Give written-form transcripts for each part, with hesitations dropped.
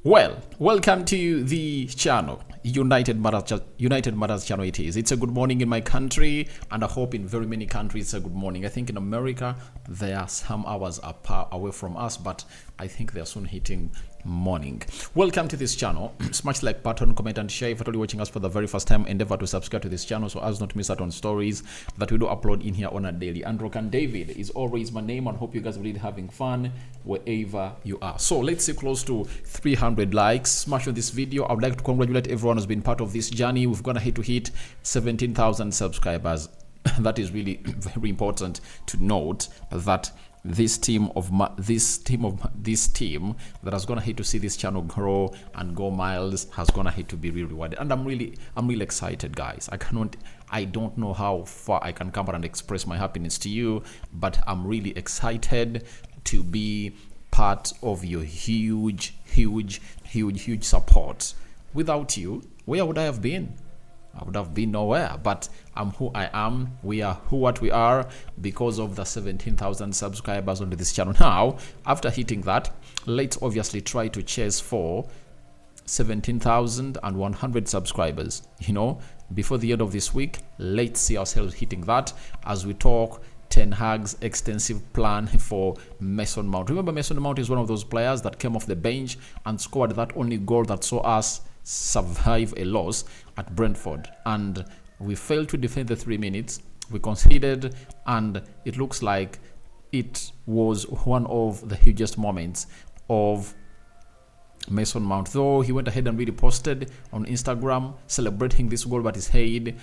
Well, welcome to the channel. United Matters channel it is. It's a good morning in my country, and I hope in very many countries it's a good morning. I think in America they are some hours away from us, but I think they are soon hitting morning. Welcome to this channel. Smash like button, comment and share. If you're watching us for the very first time, endeavor to subscribe to this channel so as not to miss out on stories that we do upload in here on a daily. Andrew and David is always my name, and hope you guys are really having fun wherever you are. So let's say close to 300 likes. Smash on this video. I would like to congratulate everyone who's been part of this journey. We've gone ahead to hit 17,000 subscribers. That is really very important to note that this team that has gone ahead to see this channel grow and go miles has gone ahead to be really rewarded, and I'm really excited, guys. I don't know how far I can come and express my happiness to you, but I'm really excited to be part of your huge support. Without you, where would I have been? I would have been nowhere, but I'm who I am. We are what we are because of the 17,000 subscribers onto this channel. Now, after hitting that, let's obviously try to chase for 17,100 subscribers. You know, before the end of this week, let's see ourselves hitting that as we talk Ten Hag's extensive plan for Mason Mount. Remember, Mason Mount is one of those players that came off the bench and scored that only goal that saw us survive a loss at Brentford, and we failed to defend the 3 minutes. We conceded, and it looks like it was one of the hugest moments of Mason Mount, though he went ahead and really posted on Instagram celebrating this goal, but his head,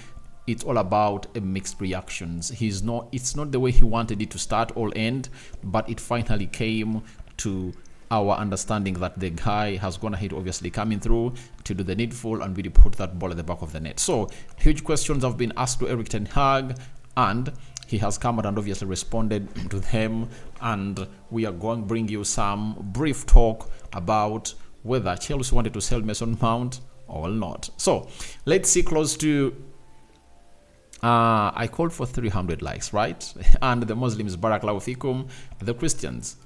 it's all about mixed reactions. It's not the way he wanted it to start or end, but it finally came to our understanding that the guy has gone ahead, obviously coming through to do the needful and really put that ball at the back of the net. So huge questions have been asked to Erik ten Hag, and he has come out and obviously responded to them, and we are going to bring you some brief talk about whether Chelsea wanted to sell Mason Mount or not. So let's see, close to I called for 300 likes, right? And the Muslims, Barakallahu fikum, the Christians,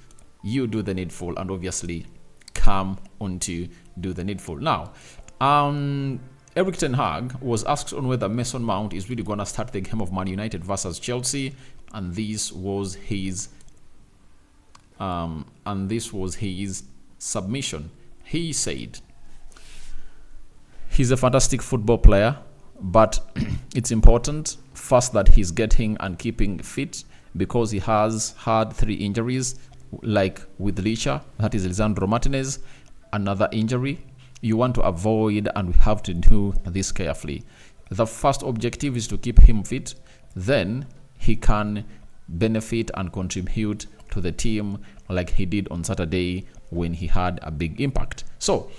you do the needful and obviously come on to do the needful. Now, Erik ten Hag was asked on whether Mason Mount is really going to start the game of Man United versus Chelsea, and this was his submission. He said he's a fantastic football player, but it's important first that he's getting and keeping fit, because he has had 3 injuries, like with Licha, that is Lisandro Martinez, another injury. You want to avoid, and we have to do this carefully. The first objective is to keep him fit, then he can benefit and contribute to the team like he did on Saturday when he had a big impact. So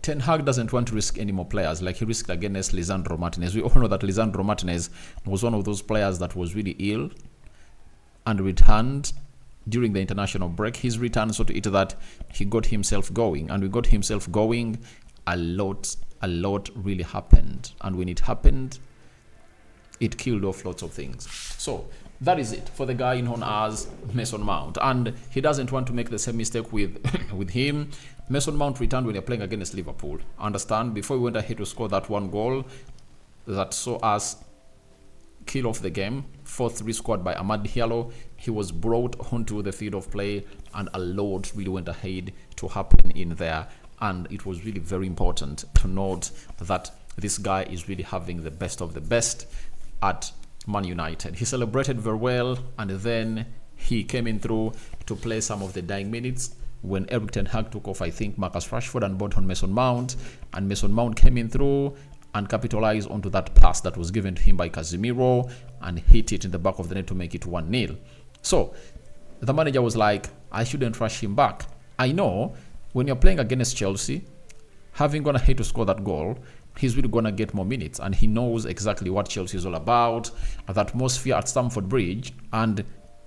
Ten Hag doesn't want to risk any more players like he risked against Lisandro Martinez. We all know that Lisandro Martinez was one of those players that was really ill and returned during the international break. His return, so to it that he got himself going, and we got himself going, a lot really happened, and when it happened, it killed off lots of things. So that is it for the guy known as Mason Mount, and he doesn't want to make the same mistake with him. Mason Mount returned when you're playing against Liverpool. Understand, before we went ahead to score that one goal that saw us kill off the game, 4-3 scored by Amad Diallo, he was brought onto the field of play, and a lot really went ahead to happen in there, and it was really very important to note that this guy is really having the best of the best at Man United. He celebrated very well, and then he came in through to play some of the dying minutes when Erik ten Hag took off, I think, Marcus Rashford and brought on Mason Mount, and Mason Mount came in through and capitalized onto that pass that was given to him by Casemiro and hit it in the back of the net to make it 1-0. So the manager was like, I shouldn't rush him back. I know when you're playing against Chelsea, having gone ahead to score that goal, he's really going to get more minutes, and he knows exactly what Chelsea is all about, the atmosphere at Stamford Bridge. And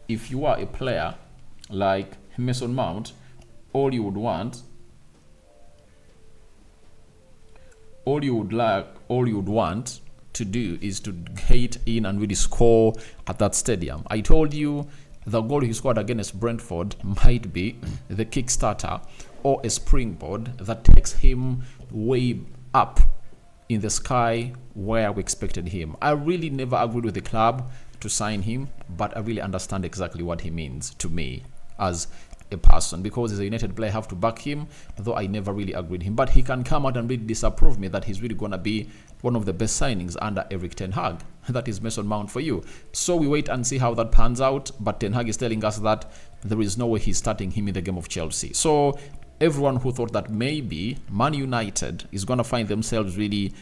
if you are a player like Mason Mount, all you would want to do is to get in and really score at that stadium. I told you the goal he scored against Brentford might be the kickstarter or a springboard that takes him way up in the sky where we expected him. I really never agreed with the club to sign him, but I really understand exactly what he means to me as a person, because as a United player I have to back him, though I never really agreed him. But he can come out and really disapprove me that he's really going to be one of the best signings under Erik ten Hag. That is Mason Mount for you. So we wait and see how that pans out, but Ten Hag is telling us that there is no way he's starting him in the game of Chelsea. So everyone who thought that maybe Man United is going to find themselves really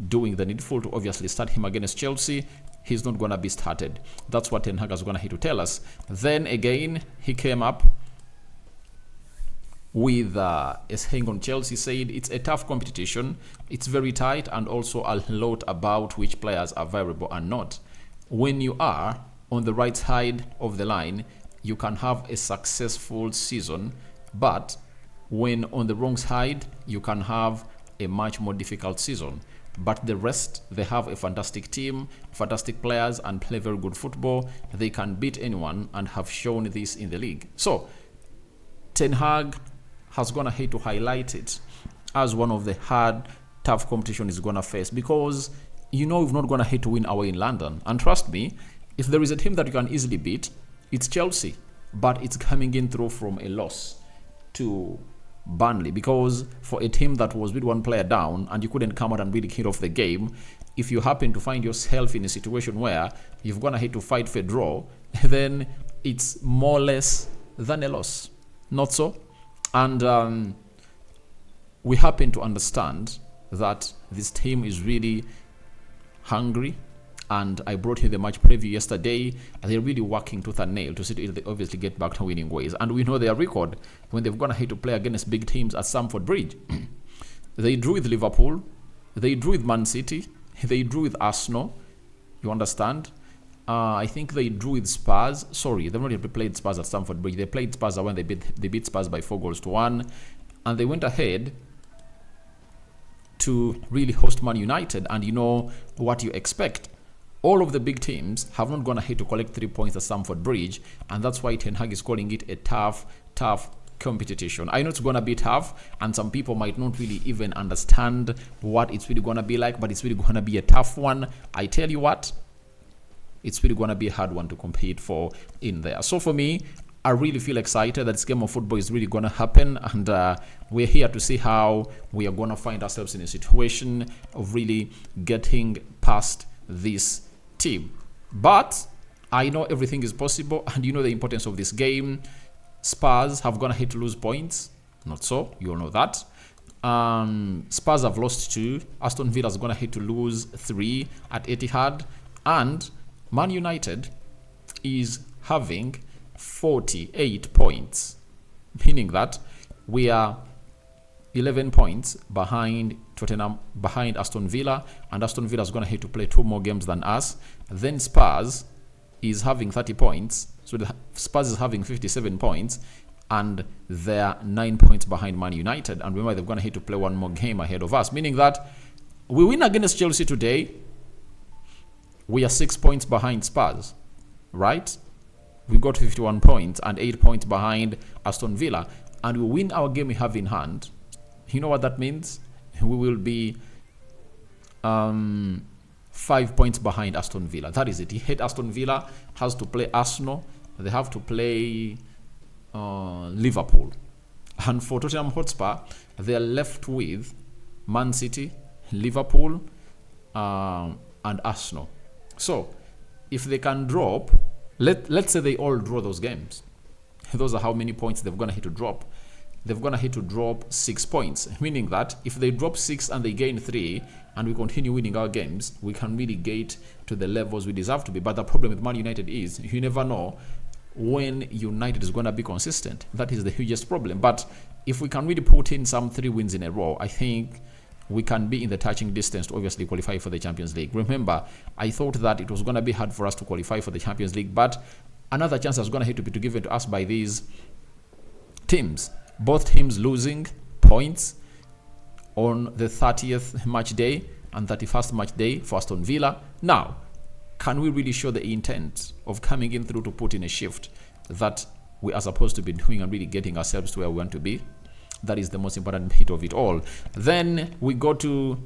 doing the needful to obviously start him against Chelsea, he's not going to be started. That's what Ten Hag is going to have to tell us. Then again, he came up with saying on Chelsea, said it's a tough competition, it's very tight, and also a lot about which players are viable and not. When you are on the right side of the line, you can have a successful season, but when on the wrong side, you can have a much more difficult season. But the rest, they have a fantastic team, fantastic players, and play very good football. They can beat anyone and have shown this in the league. So Ten Hag has gone ahead to highlight it as one of the hard, tough competition he's gonna face, because we've not gonna hate to win away in London. And trust me, if there is a team that you can easily beat, it's Chelsea. But it's coming in through from a loss to Burnley, because for a team that was with one player down and you couldn't come out and really kill off the game, if you happen to find yourself in a situation where you've gone ahead to fight for a draw, then it's more or less than a loss. Not so? And we happen to understand that this team is really hungry, and I brought you the match preview yesterday. They're really working tooth and nail to see if they obviously get back to winning ways. And we know their record when they've gone ahead to play against big teams at Stamford Bridge. They drew with Liverpool, they drew with Man City, they drew with Arsenal. You understand? I think they drew with Spurs. Sorry, they've not yet played Spurs at Stamford Bridge. They played Spurs when they beat Spurs by 4-1, and they went ahead to really host Man United. And you know what you expect. All of the big teams have not gone ahead to collect 3 points at Stamford Bridge, and that's why Ten Hag is calling it a tough competition. I know it's going to be tough, and some people might not really even understand what it's really going to be like, but it's really going to be a tough one. I tell you what, it's really going to be a hard one to compete for in there. So for me, I really feel excited that this game of football is really going to happen, and we're here to see how we are going to find ourselves in a situation of really getting past this team. But I know everything is possible, and you know the importance of this game. Spurs have gone ahead to lose points. Not so, you all know that. Spurs have lost 2. Aston Villa has gone ahead to lose 3 at Etihad, and Man United is having 48 points, meaning that we are 11 points behind Tottenham, behind Aston Villa, and Aston Villa is going to have to play 2 more games than us. Then Spurs is having 30 points, so the Spurs is having 57 points, and they're 9 points behind Man United. And remember, they're going to have to play 1 more game ahead of us, meaning that we win against Chelsea today, we are 6 points behind Spurs, right? We got 51 points and 8 points behind Aston Villa, and we win our game we have in hand. You know what that means? We will be 5 points behind Aston Villa. That is it. He hit Aston Villa, has to play Arsenal. They have to play Liverpool. And for Tottenham Hotspur, they are left with Man City, Liverpool, and Arsenal. So, if they can drop, let's say they all draw those games. Those are how many points they're going to hit to drop. They're going to hit to drop 6 points, meaning that if they drop 6 and they gain 3 and we continue winning our games, we can really get to the levels we deserve to be. But the problem with Man United is you never know when United is going to be consistent. That is the hugest problem. But if we can really put in some 3 wins in a row, I think we can be in the touching distance to obviously qualify for the Champions League. Remember, I thought that it was going to be hard for us to qualify for the Champions League, but another chance is going to have to be given to us by these teams. Both teams losing points on the 30th match day and 31st match day for Aston Villa. Now, can we really show the intent of coming in through to put in a shift that we are supposed to be doing and really getting ourselves to where we want to be? That is the most important bit of it all. Then we go to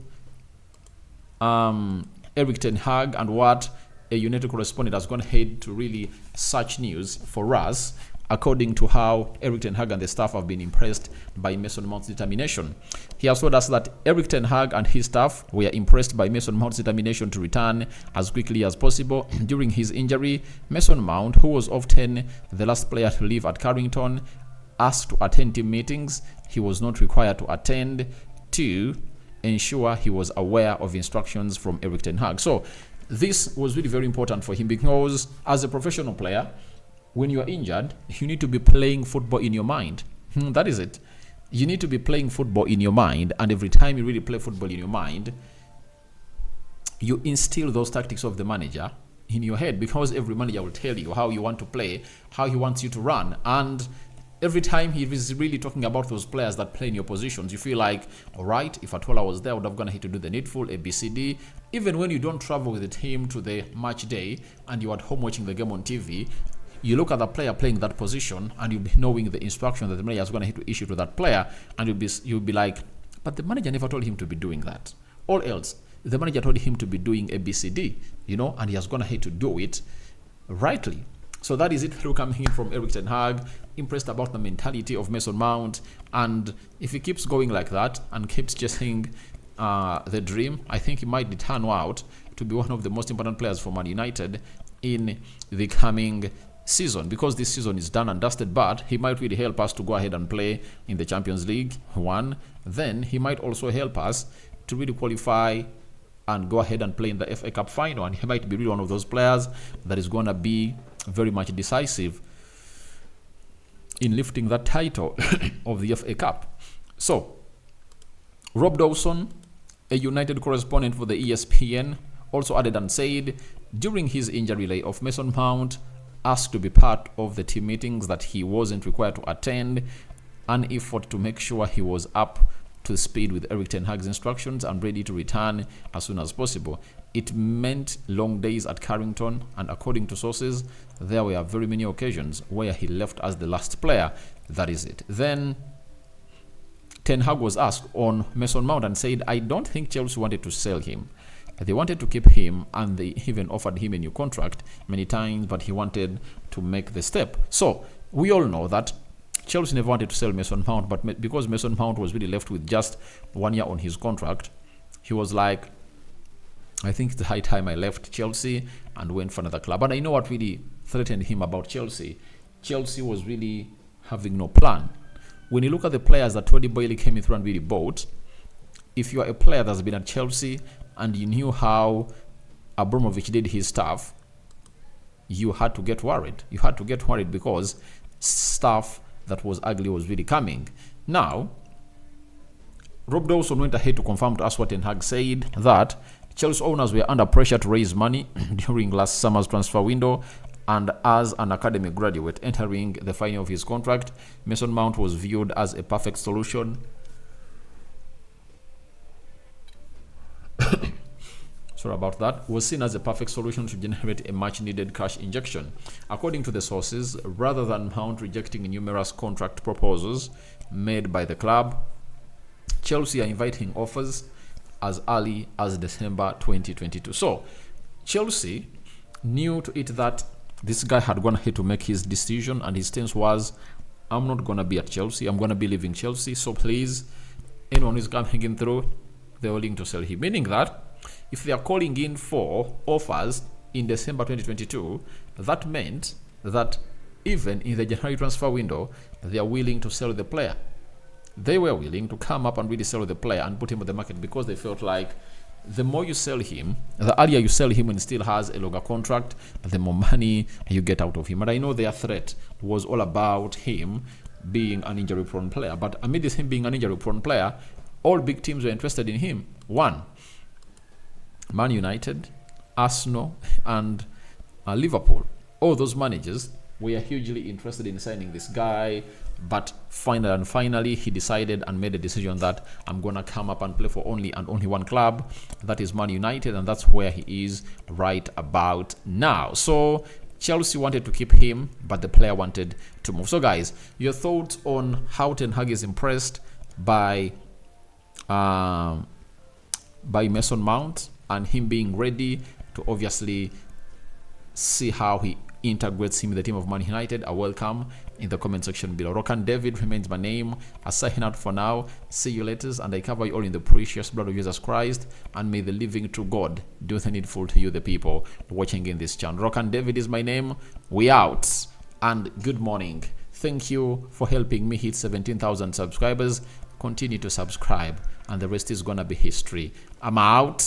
Erik ten Hag and what a United correspondent has gone ahead to really search news for us, according to how Erik ten Hag and the staff have been impressed by Mason Mount's determination. He has told us that Erik ten Hag and his staff were impressed by Mason Mount's determination to return as quickly as possible. During his injury, Mason Mount, who was often the last player to leave at Carrington, asked to attend team meetings he was not required to attend to ensure he was aware of instructions from Erik ten Hag. So this was really very important for him, because as a professional player, when you are injured, you need to be playing football in your mind. That is it. You need to be playing football in your mind, and every time you really play football in your mind, you instill those tactics of the manager in your head, because every manager will tell you how you want to play, how he wants you to run, and every time he is really talking about those players that play in your positions, you feel like, all right, if Atola was there, I would have gone ahead to do the needful, ABCD. Even when you don't travel with the team to the match day and you're at home watching the game on TV, you look at the player playing that position and you'll be knowing the instruction that the manager is going to have to issue to that player, and you'll be like, but the manager never told him to be doing that. All else, the manager told him to be doing ABCD, and he has gone ahead to do it rightly. So that is it through coming in from Erik ten Hag, impressed about the mentality of Mason Mount, and if he keeps going like that and keeps chasing the dream, I think he might turn out to be one of the most important players for Man United in the coming season, because this season is done and dusted, but he might really help us to go ahead and play in the Champions League, one. Then he might also help us to really qualify and go ahead and play in the FA Cup final, and he might be really one of those players that is going to be very much decisive in lifting that title of the FA Cup. So, Rob Dawson, a United correspondent for the ESPN, also added and said, during his injury layoff, Mason Mount asked to be part of the team meetings that he wasn't required to attend, an effort to make sure he was up to speed with Erik ten Hag's instructions and ready to return as soon as possible. It meant long days at Carrington, and according to sources, there were very many occasions where he left as the last player. That is it. Then Ten Hag was asked on Mason Mount and said, I don't think Chelsea wanted to sell him. They wanted to keep him, and they even offered him a new contract many times, but he wanted to make the step. So we all know that Chelsea never wanted to sell Mason Mount, but because Mason Mount was really left with just 1 year on his contract, he was like, I think it's the high time I left Chelsea and went for another club. And I know what really threatened him about Chelsea. Chelsea was really having no plan. When you look at the players that Tony Boyle came in through and really bought, if you are a player that's been at Chelsea and you knew how Abramovich did his stuff, you had to get worried. You had to get worried because stuff that was ugly was really coming. Now, Rob Dawson went ahead to confirm to us what Ten Hag said, that Chelsea owners were under pressure to raise money during last summer's transfer window, and as an academy graduate entering the final of his contract, Mason Mount was viewed as a perfect solution. Sorry about that. Was seen as a perfect solution to generate a much-needed cash injection. According to the sources, rather than Mount rejecting numerous contract proposals made by the club, Chelsea are inviting offers as early as December 2022. So, Chelsea knew to it that this guy had gone ahead to make his decision, and his stance was, I'm not going to be at Chelsea. I'm going to be leaving Chelsea. So please, anyone who's coming in through, they're willing to sell him. Meaning that if they are calling in for offers in December 2022, that meant that even in the January transfer window, they are willing to sell the player. They were willing to come up and really sell the player and put him on the market, because they felt like the more you sell him, the earlier you sell him when he still has a longer contract, the more money you get out of him. And I know their threat was all about him being an injury-prone player. But amidst him being an injury-prone player, all big teams were interested in him. One, Man United, Arsenal, and Liverpool. All those managers We are hugely interested in signing this guy, but finally he decided and made a decision that I'm gonna come up and play for only one club, that is Man United, and that's where he is right about now. So Chelsea wanted to keep him, but the player wanted to move. So guys, your thoughts on how Ten Hag is impressed by Mason Mount and him being ready to obviously see how he integrates him in the team of Man United, are welcome in the comment section below. Rokan David remains my name. I sign out for now. See you later, and I cover you all in the precious blood of Jesus Christ, and may the living true God do the needful to you, the people watching in this channel. Rokan David is my name. We out, and good morning. Thank you for helping me hit 17,000 subscribers. Continue to subscribe, and the rest is gonna be history. I'm out.